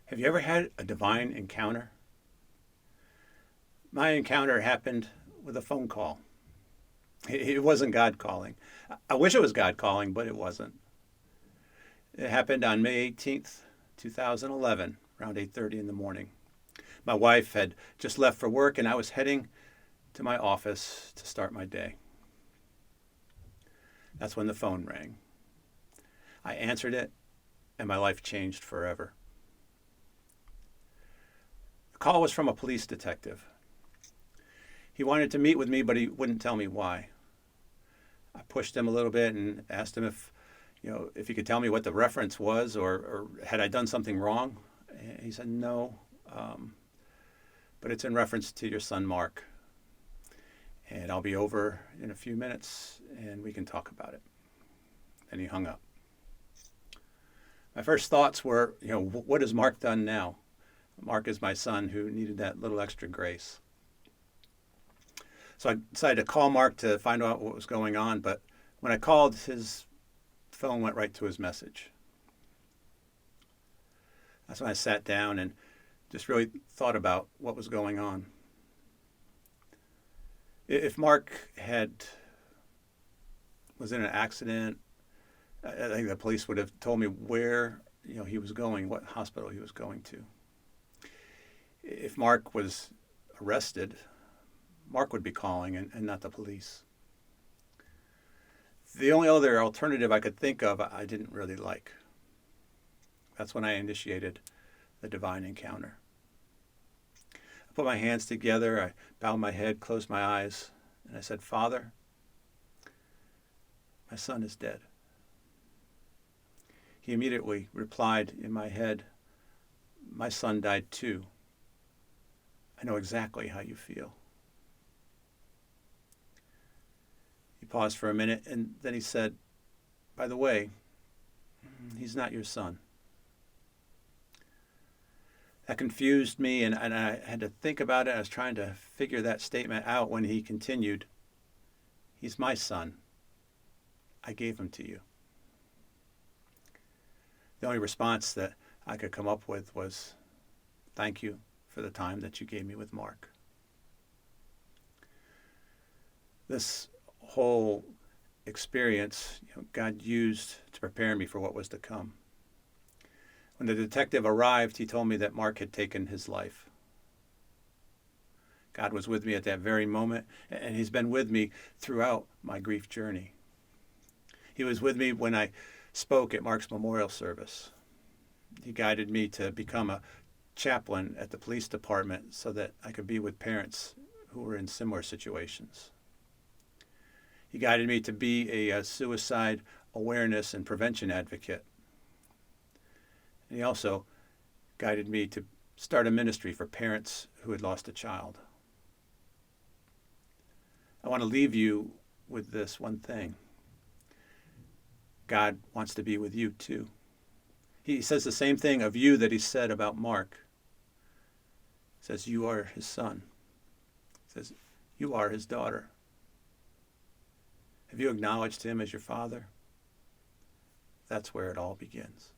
Have you ever had a divine encounter? My encounter happened with a phone call. It wasn't God calling. I wish it was God calling, but it wasn't. It happened on May 18th, 2011, around 8:30 in the morning. My wife had just left for work and I was heading to my office to start my day. That's when the phone rang. I answered it and my life changed forever. The call was from a police detective. He wanted to meet with me, but he wouldn't tell me why. I pushed him a little bit and asked him if he could tell me what the reference was or had I done something wrong. And he said, no, but it's in reference to your son, Mark. And I'll be over in a few minutes and we can talk about it. And he hung up. My first thoughts were, what has Mark done now? Mark is my son who needed that little extra grace. So I decided to call Mark to find out what was going on, but when I called, his phone went right to his message. That's when I sat down and just really thought about what was going on. If Mark was in an accident, I think the police would have told me where he was going, what hospital he was going to. If Mark was arrested, Mark would be calling and not the police. The only other alternative I could think of I didn't really like. That's when I initiated the divine encounter. I put my hands together, I bowed my head, closed my eyes, and I said, Father, my son is dead. He immediately replied in my head, my son died too. I know exactly how you feel. He paused for a minute and then he said, by the way, he's not your son. That confused me and I had to think about it. I was trying to figure that statement out when he continued, he's my son. I gave him to you. The only response that I could come up with was, thank you for the time that you gave me with Mark. This whole experience, God used to prepare me for what was to come. When the detective arrived, he told me that Mark had taken his life. God was with me at that very moment, and he's been with me throughout my grief journey. He was with me when I spoke at Mark's memorial service. He guided me to become a chaplain at the police department so that I could be with parents who were in similar situations. He guided me to be a suicide awareness and prevention advocate. And he also guided me to start a ministry for parents who had lost a child. I want to leave you with this one thing. God wants to be with you too. He says the same thing of you that he said about Mark. He says, you are his son. He says, you are his daughter. Have you acknowledged him as your father? That's where it all begins.